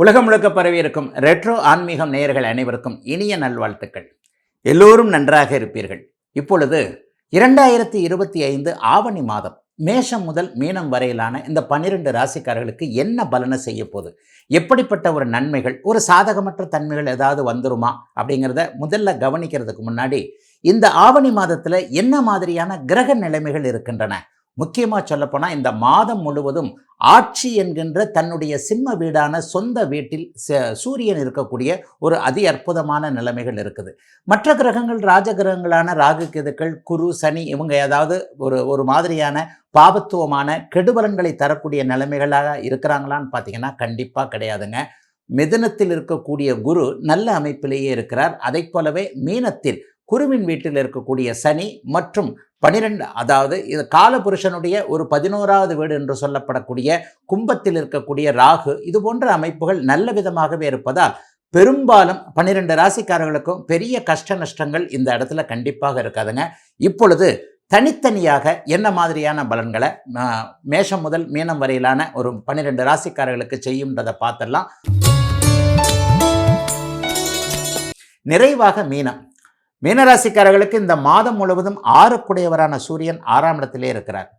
உலகம் முழுக்க பரவி இருக்கும் ரெட்ரோ ஆன்மீகம் நேயர்கள் அனைவருக்கும் இனிய நல்வாழ்த்துக்கள். எல்லோரும் நன்றாக இருப்பீர்கள். இப்பொழுது 2025 ஆவணி மாதம் மேஷம் முதல் மீனம் வரையிலான இந்த 12 ராசிக்காரர்களுக்கு என்ன பலனை செய்ய போகுது, எப்படிப்பட்ட ஒரு நன்மைகள், ஒரு சாதகமற்ற தன்மைகள் ஏதாவது வந்துருமா அப்படிங்கிறத முதல்ல கவனிக்கிறதுக்கு முன்னாடி இந்த ஆவணி மாதத்தில் என்ன மாதிரியான கிரக நிலைமைகள் இருக்கின்றன, முக்கியமாக சொல்லப்போனால் இந்த மாதம் முழுவதும் ஆட்சி என்கின்ற தன்னுடைய சிம்ம வீடான சொந்த வீட்டில் சூரியன் இருக்கக்கூடிய ஒரு அதி அற்புதமான நிலைமைகள் இருக்குது. மற்ற கிரகங்கள் ராஜ கிரகங்களான ராகு கேதுக்கள் குரு சனி இவங்க ஏதாவது ஒரு மாதிரியான பாபத்துவமான கெடுபலன்களை தரக்கூடிய நிலைமைகளாக இருக்கிறாங்களான்னு பார்த்தீங்கன்னா கண்டிப்பாக கிடையாதுங்க. மிதுனத்தில் இருக்கக்கூடிய குரு நல்ல அமைப்பிலேயே இருக்கிறார். அதை போலவே மீனத்தில் குருவின் வீட்டில் இருக்கக்கூடிய சனி மற்றும் 12 அதாவது இது காலபுருஷனுடைய ஒரு 11வது வீடு என்று சொல்லப்படக்கூடிய கும்பத்தில் இருக்கக்கூடிய ராகு, இது போன்ற அமைப்புகள் நல்ல விதமாகவே இருப்பதால் பெரும்பாலும் 12 ராசிக்காரர்களுக்கும் பெரிய கஷ்ட நஷ்டங்கள் இந்த இடத்துல கண்டிப்பாக இருக்காதுங்க. இப்பொழுது தனித்தனியாக என்ன மாதிரியான பலன்களை மேஷம் முதல் மீனம் வரையிலான ஒரு 12 ராசிக்காரர்களுக்கு செய்யும்ன்றதை பார்த்துடலாம். நிறைவாக மீனராசிக்காரர்களுக்கு இந்த மாதம் முழுவதும் 6 சூரியன் 6ஆம் இடத்திலே இருக்கிறார்.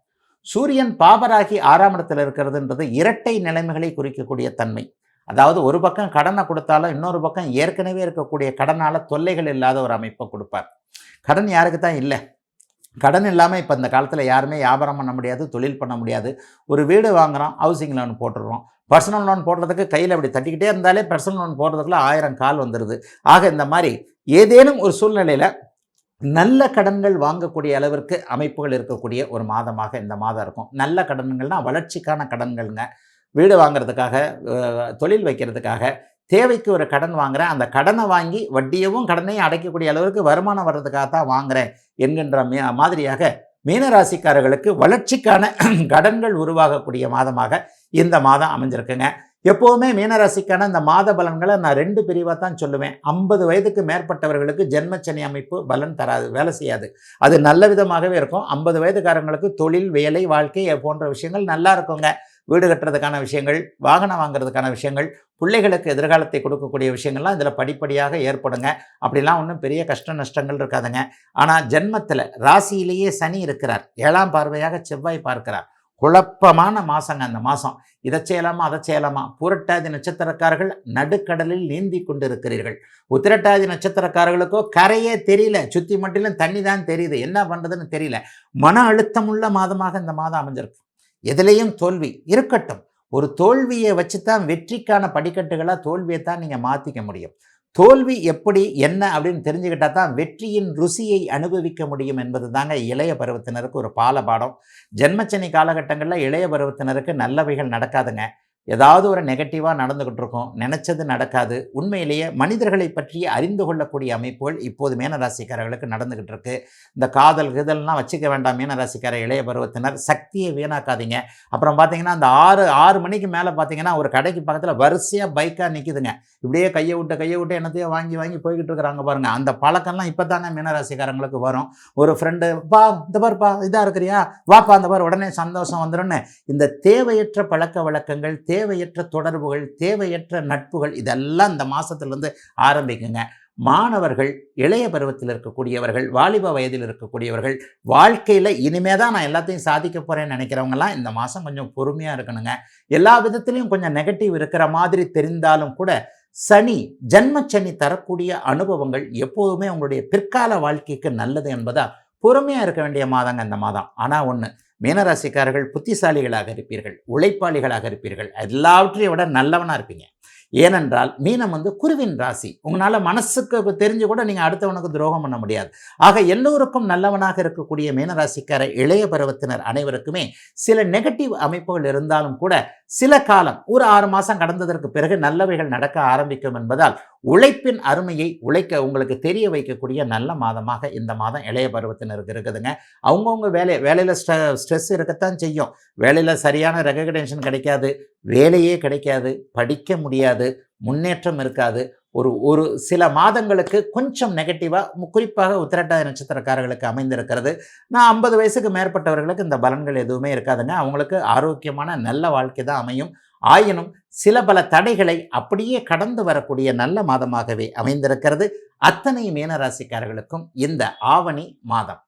சூரியன் பாபராகி 6ஆம் இடத்தில் இருக்கிறதுன்றது இரட்டை நிலைமைகளை குறிக்கக்கூடிய தன்மை. அதாவது ஒரு பக்கம் கடனை கொடுத்தாலும் இன்னொரு பக்கம் ஏற்கனவே இருக்கக்கூடிய கடனால் தொல்லைகள் இல்லாத ஒரு அமைப்பை கொடுப்பார். கடன் யாருக்கு தான் இல்லை? கடன் இல்லாமல் இப்போ இந்த காலத்தில் யாருமே வியாபாரம் பண்ண முடியாது, தொழில் பண்ண முடியாது. ஒரு வீடு வாங்குகிறோம், ஹவுசிங் லோன் போட்டுடுறோம். பர்சனல் லோன் போடுறதுக்கு கையில் அப்படி தட்டிக்கிட்டே இருந்தாலே பர்சனல் லோன் போடுறதுக்குள்ள 1000 கால் வந்துடுது. ஆக இந்த மாதிரி ஏதேனும் ஒரு சூழ்நிலையில் நல்ல கடன்கள் வாங்கக்கூடிய அளவிற்கு அமைப்புகள் இருக்கக்கூடிய ஒரு மாதமாக இந்த மாதம் இருக்கும். நல்ல கடன்கள்னால் வளர்ச்சிக்கான கடன்கள்ங்க. வீடு வாங்கிறதுக்காக, தொழில் வைக்கிறதுக்காக, தேவைக்கு ஒரு கடன் வாங்குகிறேன், அந்த கடனை வாங்கி வட்டியவும் கடனையும் அடைக்கக்கூடிய அளவிற்கு வருமானம் வர்றதுக்காக தான் வாங்குகிறேன் என்கின்ற மாதிரியாக மீனராசிக்காரர்களுக்கு வளர்ச்சிக்கான கடன்கள் உருவாகக்கூடிய மாதமாக இந்த மாதம் அமைஞ்சிருக்குங்க. எப்போவுமே மீனராசிக்கான இந்த மாத பலன்களை நான் 2 பிரிவாக தான் சொல்லுவேன். 50 வயதுக்கு மேற்பட்டவர்களுக்கு ஜென்மச்சனி அமைப்பு பலன் தராது, வேலை செய்யாது. அது நல்ல விதமாகவே இருக்கும். 50 வயதுக்காரங்களுக்கு தொழில், வேலை, வாழ்க்கை போன்ற விஷயங்கள் நல்லா இருக்குங்க. வீடு கட்டுறதுக்கான விஷயங்கள், வாகனம் வாங்குறதுக்கான விஷயங்கள், பிள்ளைகளுக்கு எதிர்காலத்தை கொடுக்கக்கூடிய விஷயங்கள்லாம் இதில் படிப்படியாக ஏற்படுங்க. அப்படிலாம் ஒன்றும் பெரிய கஷ்ட நஷ்டங்கள் இருக்காதுங்க. ஆனால் ஜென்மத்தில் ராசியிலேயே சனி இருக்கிறார், 7ஆம் பார்வையாக செவ்வாய் பார்க்கிறார். குழப்பமான மாதங்க அந்த மாதம். இதை செய்யலாமா அதை செய்யலாமா. பூரட்டாதி நட்சத்திரக்காரர்கள் நடுக்கடலில் நீந்தி கொண்டு இருக்கிறீர்கள். உத்திரட்டாதி நட்சத்திரக்காரர்களுக்கோ கரையே தெரியல, சுற்றி மட்டிலும் தண்ணி தான் தெரியுது, என்ன பண்ணுறதுன்னு தெரியல. மன அழுத்தமுள்ள மாதமாக இந்த மாதம் அமைஞ்சிருக்கு. எதுலேயும் தோல்வி இருக்கட்டும். ஒரு தோல்வியை வச்சு தான் வெற்றிக்கான படிக்கட்டுகளாக தோல்வியை தான் நீங்கள் மாற்றிக்க முடியும். தோல்வி எப்படி என்ன அப்படின்னு தெரிஞ்சுக்கிட்டா தான் வெற்றியின் ருசியை அனுபவிக்க முடியும் என்பது தாங்க இளைய பருவத்தினருக்கு ஒரு பாடம். ஜென்மச்சனி காலகட்டங்களில் இளைய பருவத்தினருக்கு நல்லவைகள் நடக்காதுங்க. ஏதாவது ஒரு நெகட்டிவாக நடந்துக்கிட்டு இருக்கும், நினச்சது நடக்காது. உண்மையிலேயே மனிதர்களை பற்றி அறிந்து கொள்ளக்கூடிய அமைப்புகள் இப்போது மீனராசிக்காரர்களுக்கு நடந்துக்கிட்டு இருக்கு. இந்த காதல் கிதல்லாம் வச்சுக்க வேண்டாம் மீனராசிக்கார இளைய பருவத்தினர். சக்தியை வீணாக்காதீங்க. அப்புறம் பார்த்தீங்கன்னா அந்த 6 மணிக்கு மேலே பார்த்தீங்கன்னா ஒரு கடைக்கு பக்கத்தில் வரிசையாக பைக்காக நிற்குதுங்க. இப்படியே கையை விட்டு என்னத்தையோ வாங்கி போய்கிட்டு இருக்கிறாங்க பாருங்கள். அந்த பழக்கம்லாம் இப்போ தாங்க மீனராசிக்காரங்களுக்கு வரும். ஒரு ஃப்ரெண்டு பா இந்த பாருப்பா இதாக இருக்கிறியா, வாப்பா அந்த பாரு, உடனே சந்தோஷம் வந்துடும்னு இந்த தேவையற்ற பழக்க வழக்கங்கள், தேவையற்ற தொடர்புகள், தேவையற்ற நட்புகள் இதெல்லாம் இந்த மாதத்துலேருந்து ஆரம்பிக்குங்க. மாணவர்கள், இளைய பருவத்தில் இருக்கக்கூடியவர்கள், வாலிப வயதில் இருக்கக்கூடியவர்கள், வாழ்க்கையில் இனிமே தான் நான் எல்லாத்தையும் சாதிக்க போகிறேன்னு நினைக்கிறவங்கலாம் இந்த மாதம் கொஞ்சம் பொறுமையாக இருக்கணுங்க. எல்லா விதத்துலேயும் கொஞ்சம் நெகட்டிவ் இருக்கிற மாதிரி தெரிந்தாலும் கூட சனி, ஜன்மச்சனி தரக்கூடிய அனுபவங்கள் எப்போதுமே உங்களுடைய பிற்கால வாழ்க்கைக்கு நல்லது என்பதால் பொறுமையாக இருக்க வேண்டிய மாதங்க இந்த மாதம். ஆனால் ஒன்று, மீனராசிக்காரர்கள் புத்திசாலிகளாக இருப்பீர்கள், உழைப்பாளிகளாக இருப்பீர்கள், எல்லாவற்றையும் விட நல்லவனாக இருப்பீங்க. ஏனென்றால் மீனம் குருவின் ராசி. உங்களால் மனசுக்கு தெரிஞ்சு கூட நீங்கள் அடுத்தவனுக்கு துரோகம் பண்ண முடியாது. ஆக எல்லோருக்கும் நல்லவனாக இருக்கக்கூடிய மீனராசிக்கார இளைய பருவத்தினர் அனைவருக்குமே சில நெகட்டிவ் அமைப்புகள் இருந்தாலும் கூட சில காலம், ஒரு 6 மாதம் கடந்ததற்கு பிறகு நல்லவைகள் நடக்க ஆரம்பிக்கும் என்பதால் உழைப்பின் அருமையை உங்களுக்கு தெரிய வைக்கக்கூடிய நல்ல மாதமாக இந்த மாதம் இளைய பருவத்தினருக்கு இருக்குதுங்க. அவங்கவுங்க வேலையில் ஸ்ட்ரெஸ் இருக்கத்தான் செய்யும். வேலையில் சரியான ரெகக்னேஷன் கிடைக்காது, வேலையே கிடைக்காது, படிக்க முடியாது, முன்னேற்றம் இருக்காது. ஒரு சில மாதங்களுக்கு கொஞ்சம் நெகட்டிவாக, குறிப்பாக உத்திரட்டாதி நட்சத்திரக்காரர்களுக்கு அமைந்திருக்கிறது. நான் 50 வயசுக்கு மேற்பட்டவர்களுக்கு இந்த பலன்கள் எதுவுமே இருக்காதுங்க. அவங்களுக்கு ஆரோக்கியமான நல்ல வாழ்க்கை தான் அமையும். ஆயினும் சில பல தடைகளை அப்படியே கடந்து வரக்கூடிய நல்ல மாதமாகவே அமைந்திருக்கிறது அத்தனை மீனராசிக்காரர்களுக்கும் இந்த ஆவணி மாதம்.